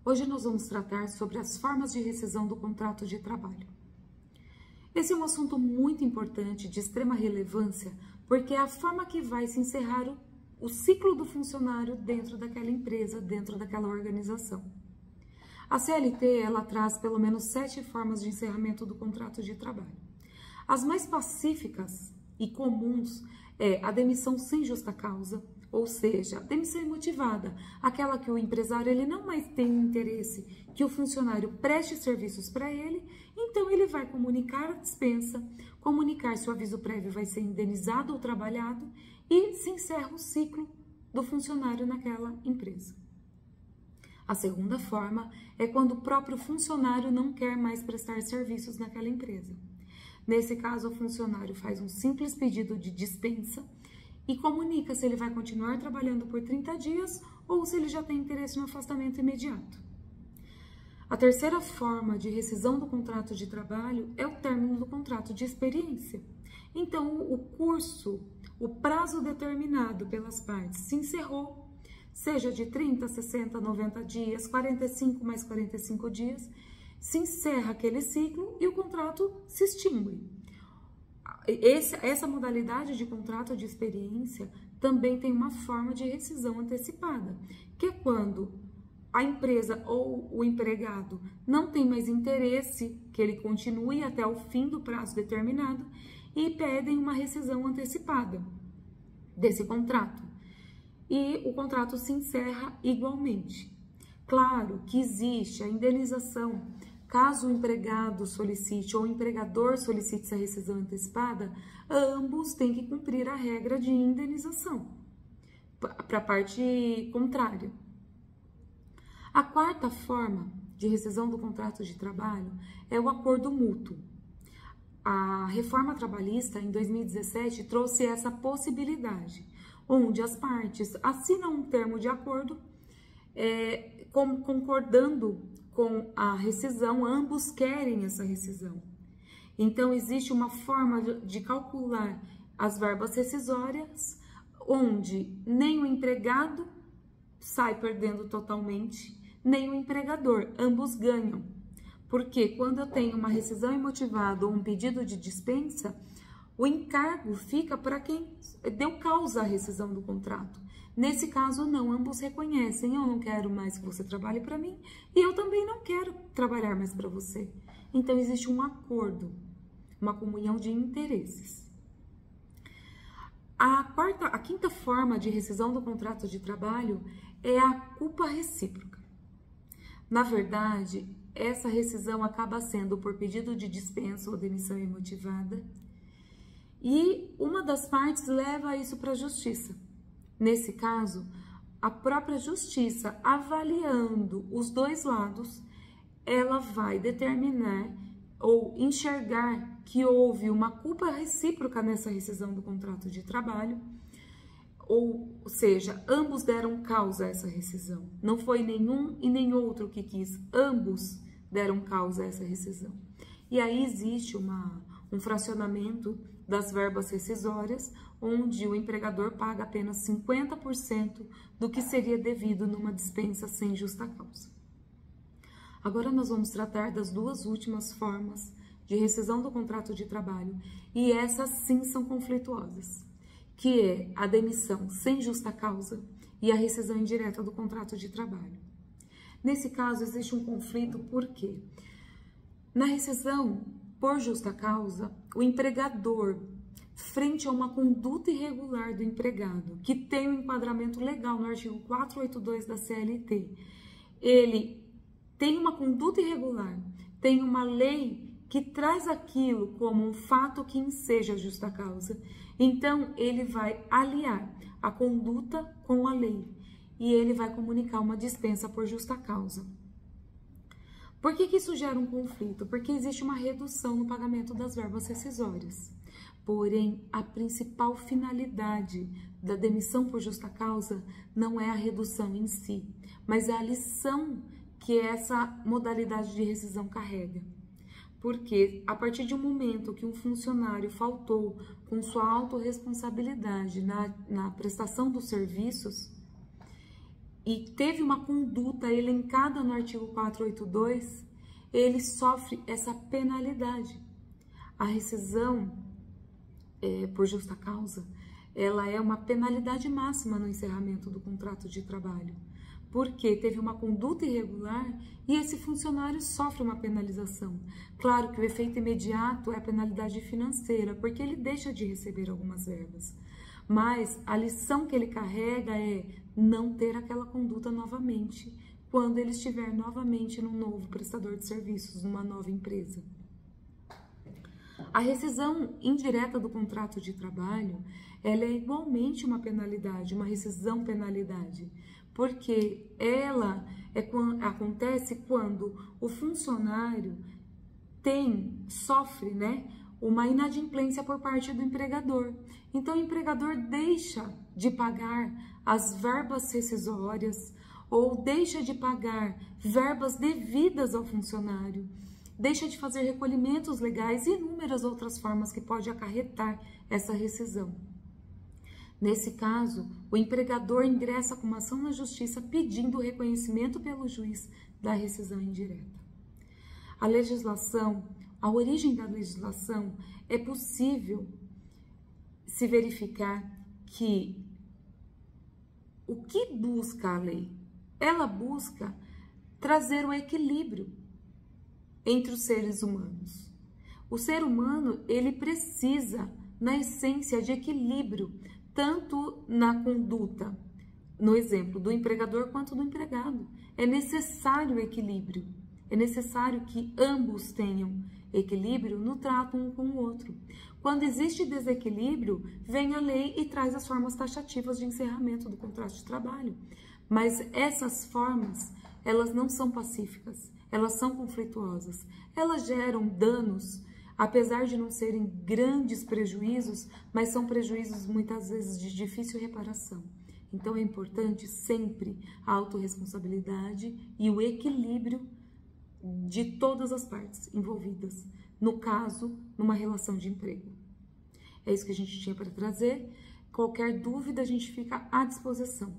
Hoje nós vamos tratar sobre as formas de rescisão do contrato de trabalho. Esse é um assunto muito importante, de extrema relevância, porque é a forma que vai se encerrar o ciclo do funcionário dentro daquela empresa, dentro daquela organização. A CLT, ela traz pelo menos 7 formas de encerramento do contrato de trabalho. As mais pacíficas e comuns é a demissão sem justa causa, ou seja, demissão imotivada, aquela que o empresário ele não mais tem interesse que o funcionário preste serviços para ele, então ele vai comunicar a dispensa, comunicar se o aviso prévio vai ser indenizado ou trabalhado e se encerra o ciclo do funcionário naquela empresa. A segunda forma é quando o próprio funcionário não quer mais prestar serviços naquela empresa. Nesse caso, o funcionário faz um simples pedido de dispensa e comunica se ele vai continuar trabalhando por 30 dias ou se ele já tem interesse no afastamento imediato. A terceira forma de rescisão do contrato de trabalho é o término do contrato de experiência. Então, o prazo determinado pelas partes se encerrou, seja de 30, 60, 90 dias, 45 mais 45 dias, se encerra aquele ciclo e o contrato se extingue. Essa modalidade de contrato de experiência também tem uma forma de rescisão antecipada, que é quando a empresa ou o empregado não tem mais interesse que ele continue até o fim do prazo determinado e pedem uma rescisão antecipada desse contrato. E o contrato se encerra igualmente. Claro que existe a indenização. Caso o empregado solicite ou o empregador solicite essa rescisão antecipada, ambos têm que cumprir a regra de indenização para a parte contrária. A quarta forma de rescisão do contrato de trabalho é o acordo mútuo. A reforma trabalhista, em 2017, trouxe essa possibilidade, onde as partes assinam um termo de acordo, concordando com a rescisão, ambos querem essa rescisão. Então, existe uma forma de calcular as verbas rescisórias, onde nem o empregado sai perdendo totalmente, nem o empregador, ambos ganham. Porque quando eu tenho uma rescisão imotivada ou um pedido de dispensa, o encargo fica para quem deu causa à rescisão do contrato. Nesse caso, não, ambos reconhecem, eu não quero mais que você trabalhe para mim e eu também não quero trabalhar mais para você. Então, existe um acordo, uma comunhão de interesses. A quinta forma de rescisão do contrato de trabalho é a culpa recíproca. Na verdade, essa rescisão acaba sendo por pedido de dispensa ou demissão imotivada e uma das partes leva isso para a justiça. Nesse caso, a própria justiça, avaliando os dois lados, ela vai determinar ou enxergar que houve uma culpa recíproca nessa rescisão do contrato de trabalho, ou seja, ambos deram causa a essa rescisão. Não foi nenhum e nem outro que quis, ambos deram causa a essa rescisão. E aí existe um fracionamento das verbas rescisórias, onde o empregador paga apenas 50% do que seria devido numa dispensa sem justa causa. Agora nós vamos tratar das duas últimas formas de rescisão do contrato de trabalho, e essas sim são conflituosas, que é a demissão sem justa causa e a rescisão indireta do contrato de trabalho. Nesse caso existe um conflito porque na rescisão por justa causa, o empregador, frente a uma conduta irregular do empregado, que tem um enquadramento legal no artigo 482 da CLT, ele tem uma conduta irregular, tem uma lei que traz aquilo como um fato que enseja a justa causa, então ele vai aliar a conduta com a lei e ele vai comunicar uma dispensa por justa causa. Por que isso gera um conflito? Porque existe uma redução no pagamento das verbas rescisórias. Porém, a principal finalidade da demissão por justa causa não é a redução em si, mas é a lição que essa modalidade de rescisão carrega. Porque a partir de um momento que um funcionário faltou com sua autorresponsabilidade na prestação dos serviços, e teve uma conduta elencada no artigo 482, ele sofre essa penalidade. A rescisão por justa causa, ela é uma penalidade máxima no encerramento do contrato de trabalho, porque teve uma conduta irregular e esse funcionário sofre uma penalização. Claro que o efeito imediato é a penalidade financeira, porque ele deixa de receber algumas verbas, mas a lição que ele carrega é não ter aquela conduta novamente, quando ele estiver novamente num novo prestador de serviços, numa nova empresa. A rescisão indireta do contrato de trabalho, ela é igualmente uma penalidade, uma rescisão penalidade, porque ela acontece quando o funcionário sofre, uma inadimplência por parte do empregador. Então, o empregador deixa de pagar as verbas rescisórias ou deixa de pagar verbas devidas ao funcionário, deixa de fazer recolhimentos legais e inúmeras outras formas que pode acarretar essa rescisão. Nesse caso, o empregador ingressa com uma ação na justiça pedindo o reconhecimento pelo juiz da rescisão indireta. A origem da legislação, é possível se verificar que o que busca a lei? Ela busca trazer o equilíbrio entre os seres humanos. O ser humano, ele precisa, na essência, de equilíbrio, tanto na conduta, no exemplo do empregador quanto do empregado. É necessário equilíbrio, é necessário que ambos tenham equilíbrio no trato um com o outro. Quando existe desequilíbrio, vem a lei e traz as formas taxativas de encerramento do contrato de trabalho. Mas essas formas, elas não são pacíficas, elas são conflituosas, elas geram danos, apesar de não serem grandes prejuízos, mas são prejuízos muitas vezes de difícil reparação. Então é importante sempre a autorresponsabilidade e o equilíbrio de todas as partes envolvidas, no caso, numa relação de emprego. É isso que a gente tinha para trazer. Qualquer dúvida, a gente fica à disposição.